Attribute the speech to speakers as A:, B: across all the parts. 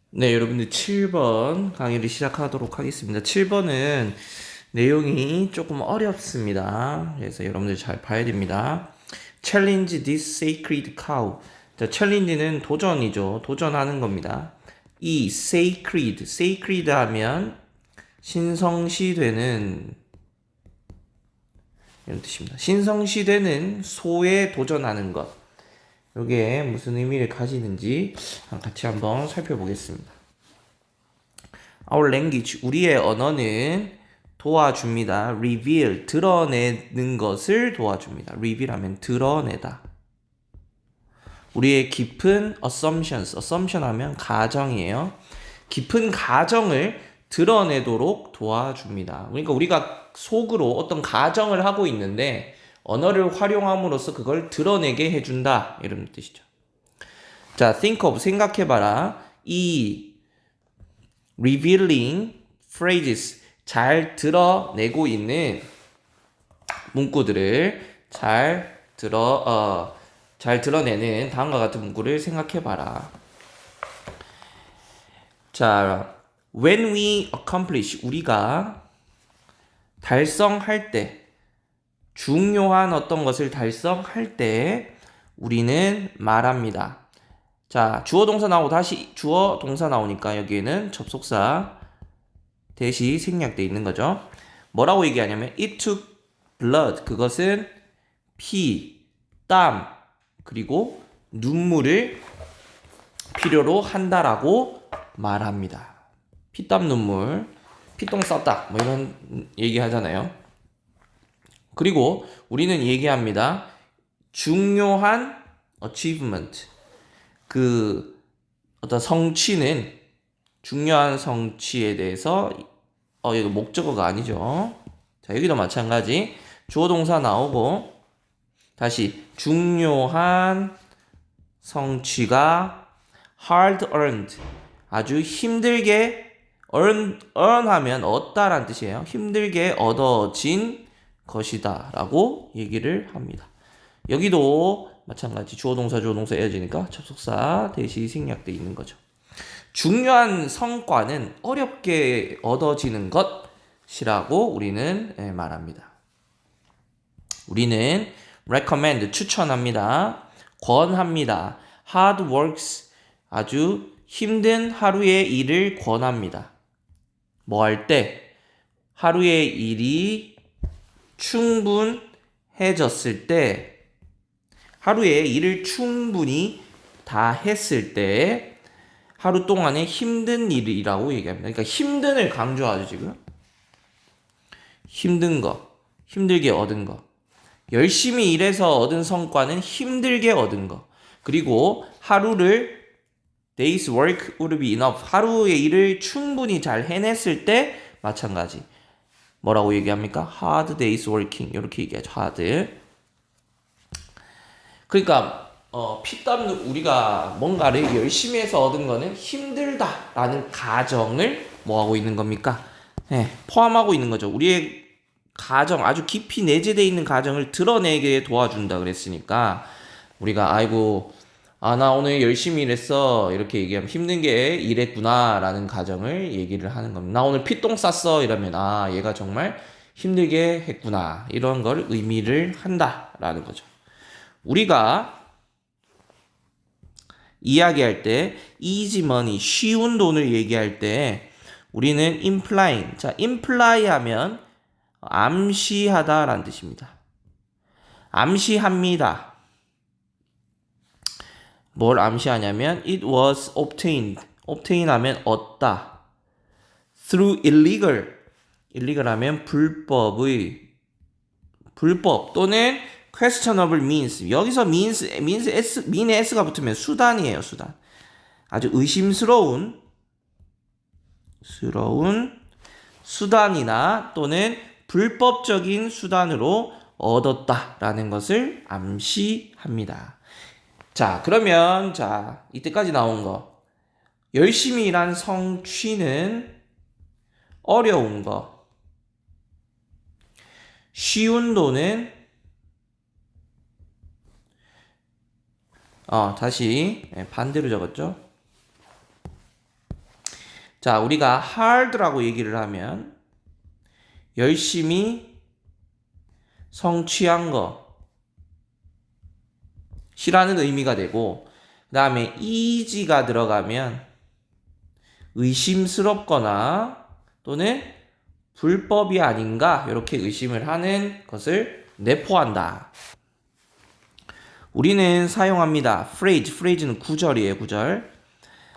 A: 네, 여러분들 7번 강의를 시작하도록 하겠습니다. 7번은 내용이 조금 어렵습니다. 그래서 여러분들 잘 봐야 됩니다. Challenge this sacred cow. 자, challenge는 도전이죠. 도전하는 겁니다. 이 sacred 하면 신성시되는 이런 뜻입니다. 신성시되는 소에 도전하는 것. 이게 무슨 의미를 가지는지 같이 한번 살펴보겠습니다. Our language, 우리의 언어는 도와줍니다. reveal, 드러내는 것을 도와줍니다. reveal 하면 드러내다. 우리의 깊은 assumption 하면 가정이에요. 깊은 가정을 드러내도록 도와줍니다. 그러니까 우리가 속으로 어떤 가정을 하고 있는데 언어를 활용함으로써 그걸 드러내게 해준다. 이런 뜻이죠. 자, think of, 생각해봐라. 이 revealing phrases, 잘 드러내고 있는 문구들을 잘 드러내는 다음과 같은 문구를 생각해봐라. 자, when we accomplish, 우리가 달성할 때, 중요한 어떤 것을 달성할 때 우리는 말합니다. 자, 주어 동사 나오고 다시 주어 동사 나오니까 여기에는 접속사 대시 생략돼 있는 거죠. 뭐라고 얘기하냐면 it took blood, 그것은 피, 땀, 그리고 눈물을 필요로 한다라고 말합니다. 피땀 눈물, 피똥 쌌다 뭐 이런 얘기 하잖아요. 그리고 우리는 얘기합니다. 중요한 achievement, 그 어떤 성취는, 중요한 성취에 대해서 이거 목적어가 아니죠. 자, 여기도 마찬가지. 주어 동사 나오고 다시 중요한 성취가 hard earned, 아주 힘들게 earn 하면 얻다란 뜻이에요. 힘들게 얻어진 것이다 라고 얘기를 합니다. 여기도 마찬가지 주어 동사 이어지니까 접속사 대시 생략돼 있는 거죠. 중요한 성과는 어렵게 얻어지는 것이라고 우리는 말합니다. 우리는 recommend, 추천합니다. 권합니다. hard works, 아주 힘든 하루의 일을 권합니다. 뭐 할 때? 하루의 일이 충분해졌을 때, 하루에 일을 충분히 다 했을 때 하루 동안의 힘든 일이라고 얘기합니다. 그러니까 힘든을 강조하죠, 지금. 힘든 거, 힘들게 얻은 거. 열심히 일해서 얻은 성과는 힘들게 얻은 거. 그리고 하루를 day's work would be enough, 하루의 일을 충분히 잘 해냈을 때 마찬가지. 뭐라고 얘기합니까? hard day's working, 이렇게 얘기하죠. hard. 그러니까 피땀, 우리가 뭔가를 열심히 해서 얻은 거는 힘들다라는 가정을 뭐 하고 있는 겁니까? 네, 포함하고 있는 거죠. 우리의 가정, 아주 깊이 내재되어 있는 가정을 드러내게 도와준다 그랬으니까 우리가 아이고, 나 오늘 열심히 일했어 이렇게 얘기하면 힘든 게 일했구나 라는 가정을 얘기를 하는 겁니다. 나 오늘 피똥 쌌어 이러면 얘가 정말 힘들게 했구나, 이런 걸 의미를 한다라는 거죠. 우리가 이야기할 때 easy money, 쉬운 돈을 얘기할 때 우리는 implying, 자, imply 하면 암시하다 라는 뜻입니다. 암시합니다. 뭘 암시하냐면 it was obtained, obtain 하면 얻다, through illegal 하면 불법 또는 questionable means, 여기서 mean의 s가 붙으면 수단이에요. 수단. 아주 의심스러운 수단이나 또는 불법적인 수단으로 얻었다라는 것을 암시합니다. 자, 그러면 이때까지 나온 거, 열심히 일한 성취는 어려운 거, 쉬운 돈은 다시 반대로 적었죠. 자, 우리가 hard라고 얘기를 하면 열심히 성취한 것이라는 의미가 되고, 그 다음에 easy가 들어가면 의심스럽거나 또는 불법이 아닌가 이렇게 의심을 하는 것을 내포한다. 우리는 사용합니다. phrase는 구절이에요. 구절.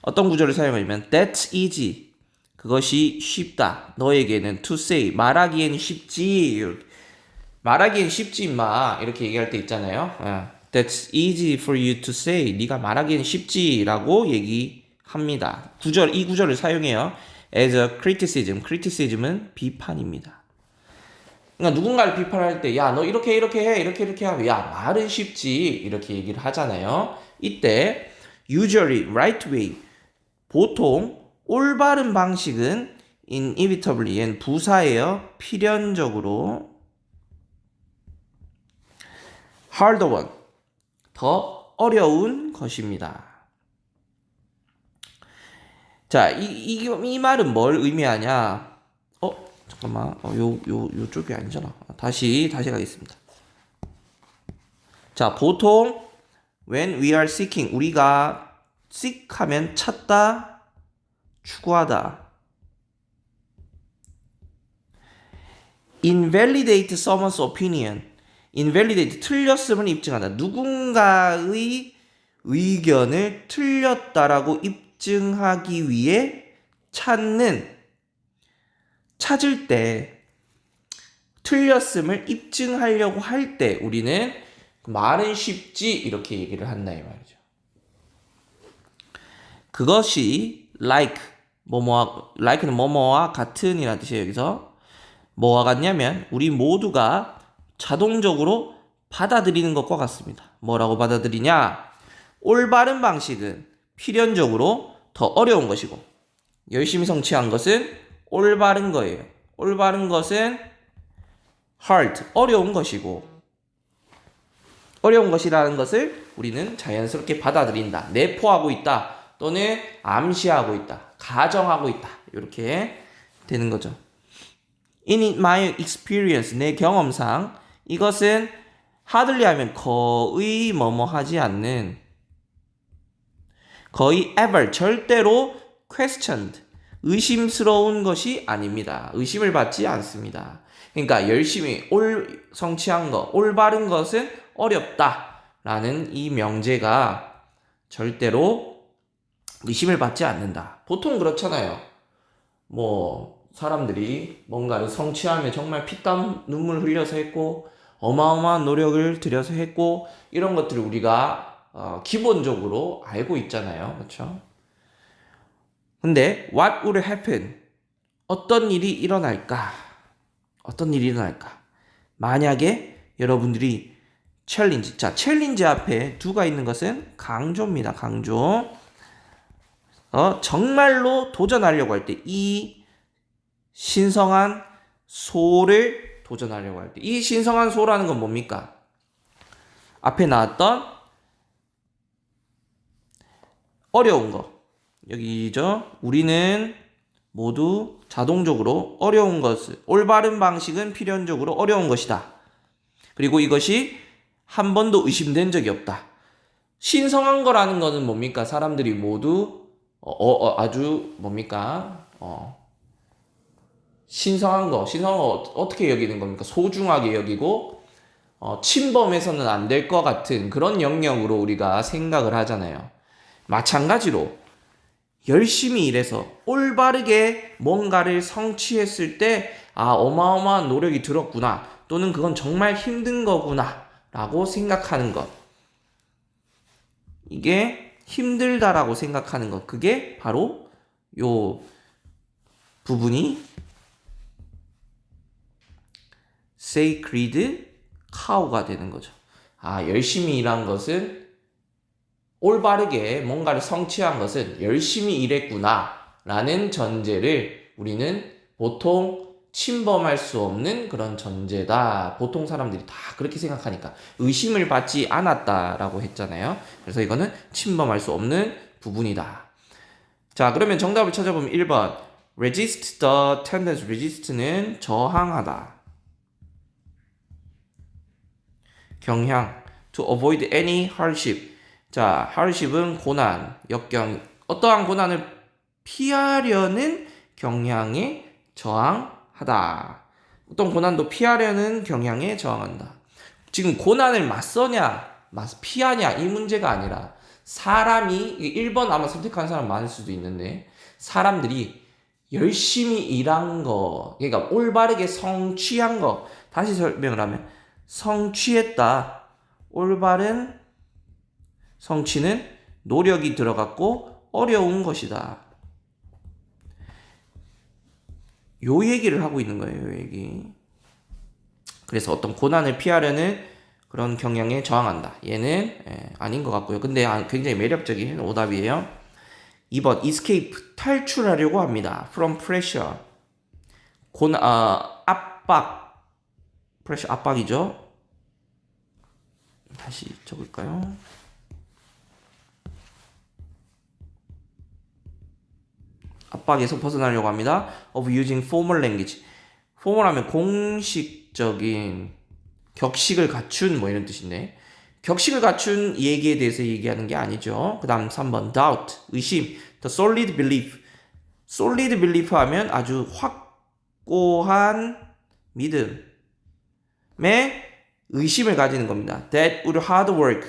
A: 어떤 구절을 사용하냐면 That's easy. 그것이 쉽다. 너에게는 to say. 말하기엔 쉽지. 말하기엔 쉽지 임마. 이렇게 얘기할 때 있잖아요. That's easy for you to say. 네가 말하기엔 쉽지 라고 얘기합니다. 이 구절을 사용해요. As a criticism. criticism은 비판입니다. 그러니까 누군가를 비판할 때, 야, 너 이렇게 해, 이렇게 하면, 야, 말은 쉽지. 이렇게 얘기를 하잖아요. 이때, usually, right way. 보통, 올바른 방식은 inevitably, 얜 부사예요. 필연적으로. harder one. 더 어려운 것입니다. 자, 이 말은 뭘 의미하냐? 잠깐만. 요쪽이 아니잖아. 다시 가겠습니다. 자, 보통 when we are seeking 우리가 seek 하면 찾다, 추구하다. invalidate someone's opinion. invalidate 틀렸음을 입증하다. 누군가의 의견을 틀렸다라고 입증하기 위해 찾을 때, 틀렸음을 입증하려고 할 때 우리는 말은 쉽지 이렇게 얘기를 한다 이 말이죠. 그것이 like는 뭐뭐와 같은 이라는 뜻이에요. 여기서 뭐와 같냐면 우리 모두가 자동적으로 받아들이는 것과 같습니다. 뭐라고 받아들이냐? 올바른 방식은 필연적으로 더 어려운 것이고 열심히 성취한 것은 올바른 거예요. 올바른 것은 hard, 어려운 것이고 어려운 것이라는 것을 우리는 자연스럽게 받아들인다. 내포하고 있다. 또는 암시하고 있다. 가정하고 있다. 이렇게 되는 거죠. In my experience, 내 경험상 이것은 hardly 하면 거의 하지 않는 거의 ever, 절대로 questioned, 의심스러운 것이 아닙니다. 의심을 받지 않습니다. 그러니까 열심히 성취한 것, 올바른 것은 어렵다라는 이 명제가 절대로 의심을 받지 않는다. 보통 그렇잖아요. 사람들이 뭔가를 성취하면 정말 피땀 눈물 흘려서 했고 어마어마한 노력을 들여서 했고 이런 것들을 우리가 기본적으로 알고 있잖아요. 그렇죠? 근데 what would happen? 어떤 일이 일어날까? 만약에 여러분들이 챌린지 앞에 두가 있는 것은 강조입니다. 강조. 정말로 도전하려고 할 때 이 신성한 소를 도전하려고 할 때 이 신성한 소라는 건 뭡니까? 앞에 나왔던 어려운 거. 여기죠. 우리는 모두 자동적으로 어려운 것을, 올바른 방식은 필연적으로 어려운 것이다. 그리고 이것이 한 번도 의심된 적이 없다. 신성한 거라는 거는 뭡니까? 사람들이 모두 아주 신성한 거 어떻게 여기는 겁니까? 소중하게 여기고 침범해서는 안 될 것 같은 그런 영역으로 우리가 생각을 하잖아요. 마찬가지로 열심히 일해서 올바르게 뭔가를 성취했을 때 어마어마한 노력이 들었구나 또는 그건 정말 힘든 거구나 라고 생각하는 것, 이게 힘들다라고 생각하는 것, 그게 바로 요 부분이 sacred cow가 되는 거죠. 열심히 일한 것은, 올바르게 뭔가를 성취한 것은 열심히 일했구나 라는 전제를 우리는 보통 침범할 수 없는 그런 전제다. 보통 사람들이 다 그렇게 생각하니까 의심을 받지 않았다라고 했잖아요. 그래서 이거는 침범할 수 없는 부분이다. 자, 그러면 정답을 찾아보면 1번. resist the tendency. resist는 저항하다. 경향. to avoid any hardship. 자, hardship은 고난, 역경. 어떠한 고난을 피하려는 경향에 저항하다. 어떤 고난도 피하려는 경향에 저항한다. 지금 고난을 맞서냐, 피하냐 이 문제가 아니라 사람이 1번 아마 선택한 사람 많을 수도 있는데 사람들이 열심히 일한 거, 그러니까 올바르게 성취한 거, 다시 설명을 하면 성취했다. 올바른 성취는 노력이 들어갔고 어려운 것이다. 요 얘기를 하고 있는 거예요, 요 얘기. 그래서 어떤 고난을 피하려는 그런 경향에 저항한다. 얘는 아닌 것 같고요. 근데 굉장히 매력적인 오답이에요. 2번 escape 탈출하려고 합니다. from pressure 압박 pressure 압박이죠. 다시 적을까요? 압박에서 벗어나려고 합니다. of using formal language. formal하면 공식적인 격식을 갖춘 뭐 이런 뜻인데 격식을 갖춘 얘기에 대해서 얘기하는 게 아니죠. 그 다음 3번 doubt 의심 the solid belief solid belief 하면 아주 확고한 믿음에 의심을 가지는 겁니다. that would hard work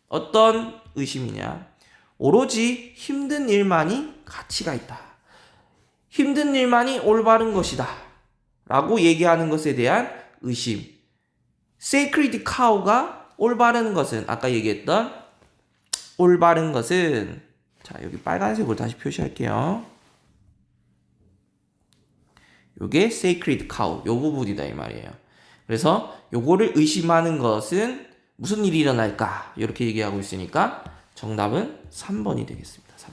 A: 어떤 의심이냐 오로지 힘든 일만이 가치가 있다. 힘든 일만이 올바른 것이다 라고 얘기하는 것에 대한 의심. sacred cow가 올바른 것은 아까 얘기했던 올바른 것은 자 여기 빨간색으로 다시 표시할게요. 요게 sacred cow 요 부분이다 이 말이에요. 그래서 요거를 의심하는 것은 무슨 일이 일어날까 이렇게 얘기하고 있으니까 정답은 3번이 되겠습니다. 3번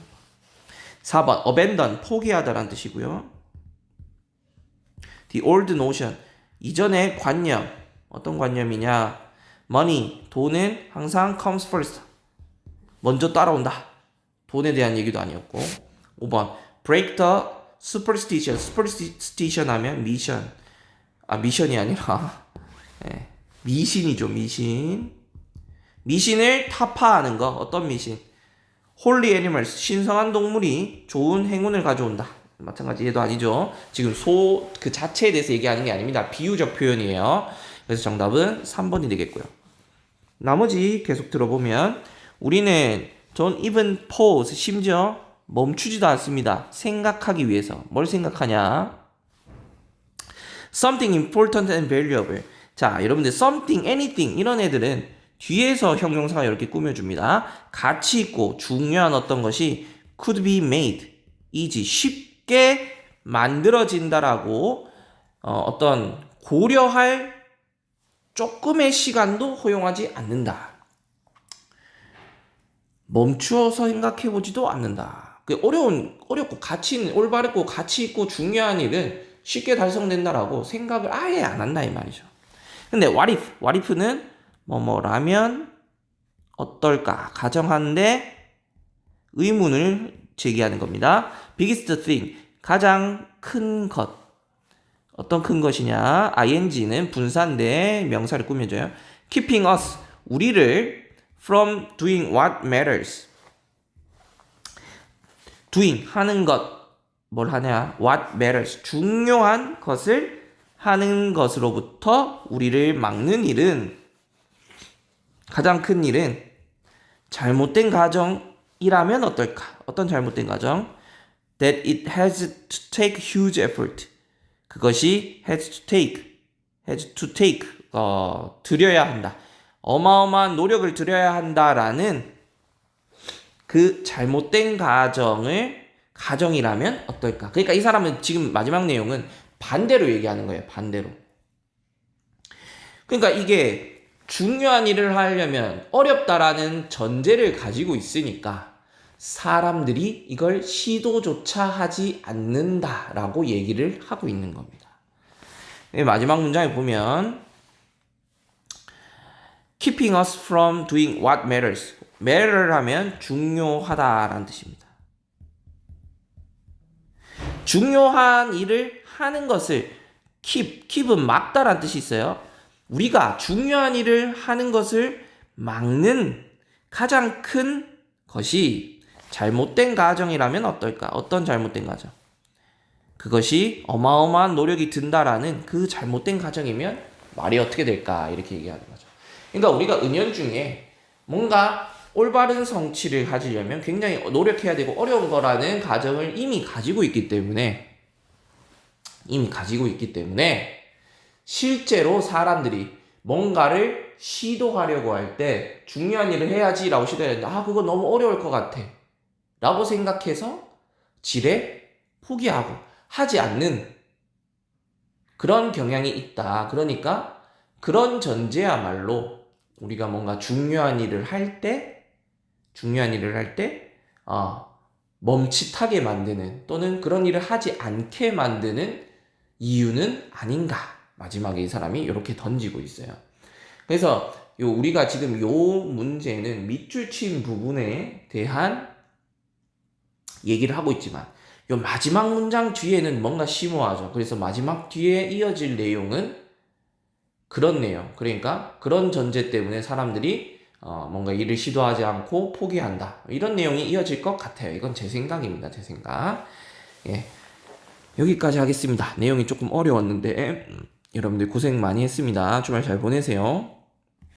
A: 4번 abandon 포기하다라는 뜻이고요. the old notion 이전의 관념 어떤 관념이냐 money 돈은 항상 comes first 먼저 따라온다. 돈에 대한 얘기도 아니었고 5번 break the superstition superstition 하면 미션 미션이 아니라 미신이죠. 미신을 타파하는 거 어떤 미신 holy animals 신성한 동물이 좋은 행운을 가져온다. 마찬가지 얘도 아니죠. 지금 소 그 자체에 대해서 얘기하는 게 아닙니다. 비유적 표현이에요. 그래서 정답은 3번이 되겠고요. 나머지 계속 들어보면 우리는 don't even pause 심지어 멈추지도 않습니다. 생각하기 위해서 뭘 생각하냐 something important and valuable 자 여러분들 something, anything 이런 애들은 뒤에서 형용사가 이렇게 꾸며줍니다. 가치 있고 중요한 어떤 것이 could be made easy 쉽게 만들어진다라고 어떤 고려할 조금의 시간도 허용하지 않는다. 멈추어서 생각해보지도 않는다. 어렵고 올바르고 가치 있고 중요한 일은 쉽게 달성된다라고 생각을 아예 안 한다 이 말이죠. 근데 what if는 뭐뭐라면 어떨까 가정하는데 의문을 제기하는 겁니다. biggest thing 가장 큰 것 어떤 큰 것이냐 ing는 분사인데 명사를 꾸며줘요. keeping us 우리를 from doing what matters doing 하는 것 뭘 하냐 what matters 중요한 것을 하는 것으로부터 우리를 막는 일은 가장 큰 일은 잘못된 가정이라면 어떨까 어떤 잘못된 가정 that it has to take huge effort 그것이 has to take 들여야 한다. 어마어마한 노력을 들여야 한다라는 그 잘못된 가정이라면 어떨까? 그러니까 이 사람은 지금 마지막 내용은 반대로 얘기하는 거예요. 반대로. 그러니까 이게 중요한 일을 하려면 어렵다라는 전제를 가지고 있으니까 사람들이 이걸 시도조차 하지 않는다라고 얘기를 하고 있는 겁니다. 마지막 문장에 보면 keeping us from doing what matters. matter 하면 중요하다라는 뜻입니다. 중요한 일을 하는 것을 keep은 막다란 뜻이 있어요. 우리가 중요한 일을 하는 것을 막는 가장 큰 것이 잘못된 가정이라면 어떨까? 어떤 잘못된 가정? 그것이 어마어마한 노력이 든다라는 그 잘못된 가정이면 말이 어떻게 될까? 이렇게 얘기하는 거죠. 그러니까 우리가 은연중에 뭔가 올바른 성취를 가지려면 굉장히 노력해야 되고 어려운 거라는 가정을 이미 가지고 있기 때문에 실제로 사람들이 뭔가를 시도하려고 할 때 중요한 일을 해야지라고 시도했는데 그거 너무 어려울 것 같아 라고 생각해서 지레 포기하고 하지 않는 그런 경향이 있다. 그러니까 그런 전제야말로 우리가 뭔가 중요한 일을 할 때 멈칫하게 만드는 또는 그런 일을 하지 않게 만드는 이유는 아닌가. 마지막에 이 사람이 이렇게 던지고 있어요. 그래서 우리가 지금 요 문제는 밑줄 친 부분에 대한 얘기를 하고 있지만 요 마지막 문장 뒤에는 뭔가 심오하죠. 그래서 마지막 뒤에 이어질 내용은 그런 내용. 그러니까 그런 전제 때문에 사람들이 뭔가 일을 시도하지 않고 포기한다. 이런 내용이 이어질 것 같아요. 이건 제 생각입니다. 제 생각. 예. 여기까지 하겠습니다. 내용이 조금 어려웠는데 여러분들 고생 많이 했습니다. 주말 잘 보내세요.